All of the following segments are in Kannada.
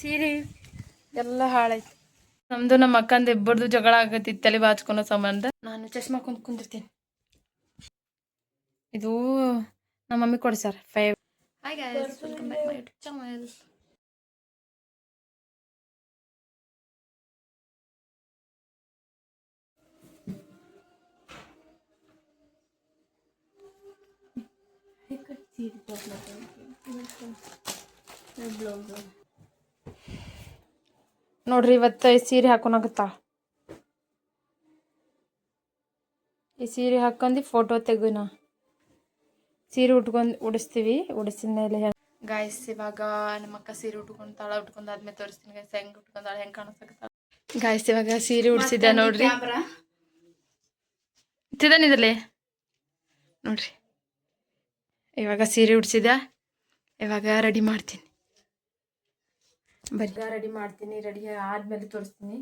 ಸೀರೆ ಎಲ್ಲ ಹಾಳಾಯ್ತು. ನಮ್ದು ನಮ್ಮ ಅಕ್ಕಂದು ಇಬ್ಬರದು ಜಗಳ ಆಗತ್ತಿತ್ತು ತಲೆ ಬಾಚ್ಕೊಳೋ ಸಂಬಂಧ. ನಾನು ಚಶ್ಮಾ ಕುಂದಿರ್ತೀನಿ. ಇದು ನಮ್ಮ ಮಮ್ಮಿ ಕೊಡ್ಸಾರ 5. Hi guys, welcome back my YouTube channel. ನೋಡ್ರಿ, ಇವತ್ತು ಈ ಸೀರೆ ಹಾಕೊಳಕತ್ತಾಳ. ಈ ಸೀರೆ ಹಾಕೊಂಡು ಫೋಟೋ ತೆಗೋಣ. ಸೀರೆ ಉಡಿಸ್ತೀವಿ. ಉಡಿಸಿದ ಮೇಲೆ ಗಾಯ್ಸ್ ಇವಾಗ ನಮ್ಮ ಅಕ್ಕ ಸೀರೆ ಉಟ್ಕೊಂಡಾದ್ಮೇಲೆ ತೋರಿಸ್ತೀನಿ ಗಾಯ್ಸ್ ಹೆಂಗೆ ಉಟ್ಕೊಂಡಾಳ, ಹೆಂಗೆ ಕಾಣಿಸ್ತಾಳ. ಗಾಯ್ಸ್ ಇವಾಗ ಸೀರೆ ಉಡಿಸಿದ್ದೆ ನೋಡ್ರಿ. ತಿದನಿದ್ರಲ್ಲೇ ನೋಡ್ರಿ, ಇವಾಗ ಸೀರೆ ಉಡ್ಸಿದ. ಇವಾಗ ರೆಡಿ ಮಾಡ್ತೀನಿ. ರೆಡಿ ಮಾಡ್ತೀನಿ. ರೆಡಿ ಆದ್ಮೇಲೆ ತೋರಿಸ್ತೀನಿ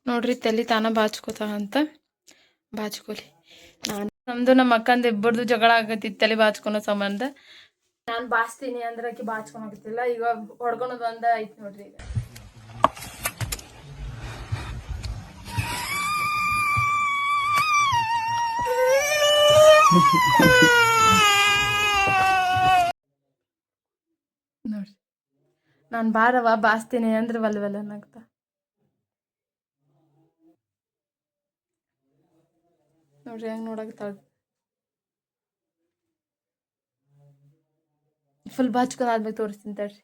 ನೋಡ್ರಿ. ತಲೆ ತಾನ ಬಾಚ್ಕೋತ ಅಂತ ಬಾಚ್ಕೊಲಿ. ನಮ್ದು ನಮ್ಮ ಅಕ್ಕಂದು ಇಬ್ಬರದು ಜಗಳ ಆಗತ್ತಿತ್ತು ತಲೆ ಬಾಚ್ಕೊಳೋ ಸಂಬಂಧ. ನಾನು ಬಾಚ್ತೀನಿ ಅಂದ್ರೆ ಆಕಿ ಬಾಚ್ಕೊಳಕತ್ತಿಲ್ಲ. ಈಗ ಹೊಡ್ಕೊಳೋದು ಒಂದ ಐತಿ ನೋಡ್ರಿ. ಈಗ ನೋಡ್ರಿ, ನಾನು ಬಾರವ ಬಾಚ್ತೀನಿ ಅಂದ್ರೆ ವಲ್ವಲ್ ಅನ್ನಕ್ತ. ನೋಡ್ರಿ ಹೆಂಗೆ ನೋಡಕತ್ತಾಳ. ಫುಲ್ ಬಾಚ್ಕೊಂಡಾದ್ಮೇಲೆ ತೋರಿಸ್ತೀನಿ ತಡ್ರಿ.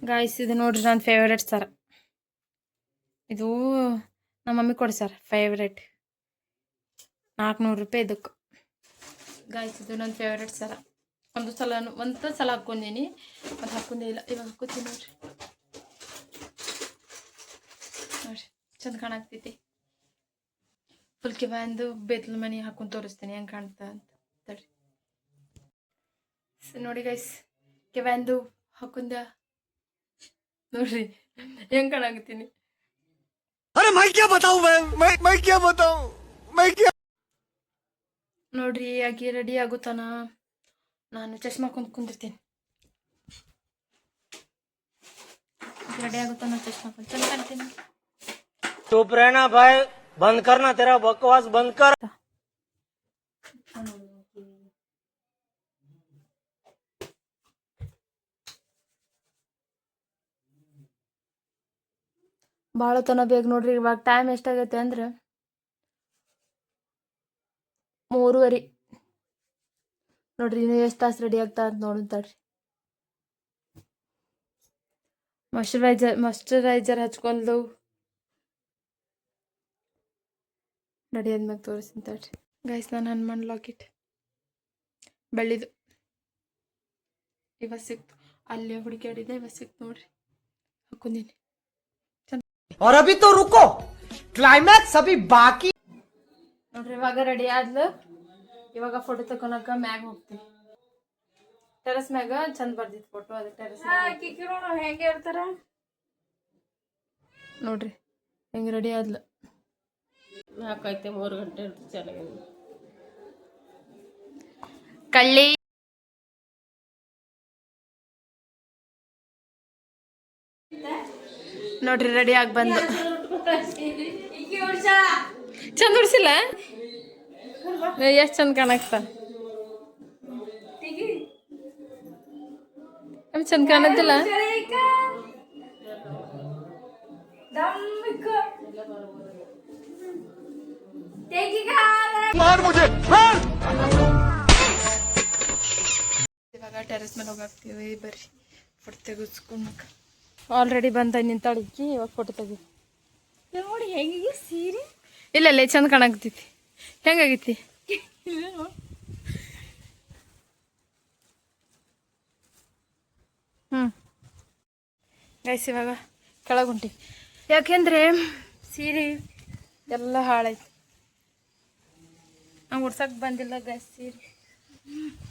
ಗಾಯ್ಸ್ ಇದು ನೋಡ್ರಿ ನನ್ನ ಫೇವ್ರೇಟ್ ಸರ. ಇದು ನಮ್ಮ ಮಮ್ಮಿ ಕೊಡ್ಸಾರ ಫೇವ್ರೇಟ್. 400 ರೂಪಾಯಿ ಇದಕ್ಕೆ. ಗಾಯ್ಸ್ ಇದು ನನ್ನ ಫೇವ್ರೇಟ್ ಸರ. ಒಂದು ಸಲ ಹಾಕ್ಕೊಂಡೀನಿ, ಅದು ಹಾಕೊಂಡೇ ಇಲ್ಲ. ಇವಾಗ ಹಾಕೋತೀನಿ ನೋಡ್ರಿ. ನೋಡ್ರಿ ಚಂದ ಕಾಣಾಕ್ತೈತಿ. ಫುಲ್ ಕಿವಂದು ಬೇತ್ಲ ಮನಿ ಹಾಕೊಂಡು ತೋರಿಸ್ತೀನಿ ಹೆಂಗೆ ಕಾಣ್ತಾ ಅಂತ ತಡ್ರಿ. ನೋಡಿ ಗೈಸ್, ಕಿವಂದು ಹಾಕೊಂಡ ನೋಡ್ರಿ ಹೆಂಗೆ ಕಾಣಾಕತ್ತೀನಿ. ನೋಡ್ರಿ ಆಗಿ ರೆಡಿ ಆಗುತ್ತಾನ. ನಾನು ಚಶ್ಮಾ ಕುಂದಿರ್ತೀನಿ. ರೆಡಿ ಆಗುತ್ತಾನ ಚಶ್ಮಾ ಚಂದ ಕಾಣ್ತೀನಿ. चुप रहना भाई, बंद करना, तेरा बकवास बंद कर. ಭಾಳ ತನ ಬೇಗ ನೋಡ್ರಿ. ಇವಾಗ ಟೈಮ್ ಎಷ್ಟಾಗೈತೆ ಅಂದ್ರೆ 3:30 ನೋಡ್ರಿ. ಇನ್ನು ಎಷ್ಟು ತಾಸು ರೆಡಿ ಆಗ್ತಾ ಅಂತ ನೋಡ್ತಾಳ್ರಿ. ಮಾಯ್ಶ್ಚರೈಸರ್ ಹಚ್ಕೊಂಡು ರೆಡಿ ಆದ್ಮೇಲೆ ತೋರಿಸ್ತೀನಿ ತಡ್ರಿ. ಗೈಸ್ ನಾನು ಹನುಮಾನ್ ಲಾಕೆಟ್ ಬೆಳ್ಳಿದು ಇವಾಗ ಸಿಕ್ತು. ಅಲ್ಲೇ ಹುಡುಕಾಡಿದೆ, ಇವಾಗ ಸಿಕ್ತು ನೋಡ್ರಿ. ಹಾಕೊಂಡಿನಿ. और अभी तो रुको, क्लाइमैक्स अभी बाकी. ನೋಡ್ರಿ ಇವಾಗ ರೆಡಿ ಆದ್ಲು. ಇವಾಗ ಫೋಟೋ ತಕೊಳಕ ಮ್ಯಾಗ ಹೋಗ್ತೀವಿ. ಟೆರಸ್ ಮ್ಯಾಗ ಚಂದ ಬರ್ದಿತ್ತು ಫೋಟೋ. ಅದು ಟೆರಸ್ ಹೆಂಗೆ ಇರ್ತಾರ ನೋಡ್ರಿ ಹೆಂಗೆ ರೆಡಿ ಆದ್ಲು. 4 ಗಂಟೆ 3 ಗಂಟೆ ಚೆನ್ನಾಗಿ ಕಳ್ಳಿ. ನೋಡ್ರಿ ರೆಡಿ ಆಗಿ ಬಂದು. ಚಂದ ಉಡ್ಸಿಲ್ಲ, ಎಷ್ಟು ಚಂದ ಕಾಣಕ್ತ. ಚಂದ ಕಾಣತ್ತಿಲ್ಲ. ಇವಾಗ ಟೆರೆಸ್ ಮೇಲೆ ಹೋಗಾಕ್ತೀವಿ. ಬರ್ರಿ ಫೋಟೋ ತೆಗಿಸ್ಕೊಳಕ. ಆಲ್ರೆಡಿ ಬಂದ ನಿಂತಾಳಿಕ್ಕಿ. ಇವಾಗ ಫೋಟೋ ತೆಗಿ ನೋಡಿ. ಹೆಂಗೆ ಸೀರೆ ಇಲ್ಲ ಇಲ್ಲ ಚಂದ ಕಾಣಾಕತ್ತೈತಿ. ಹೆಂಗಾಗೈತಿ? ಗೈಸ್ ಇವಾಗ ಕೆಳಗೆ ಹೊಂಟಿ. ಯಾಕೆಂದ್ರೆ ಸೀರೆ ಎಲ್ಲ ಹಾಳಾಯ್ತು. ನಂಗೆ ಉಡ್ಸಕ್ಕೆ ಬಂದಿಲ್ಲ ಗೈಸ್ ಸೀರೆ.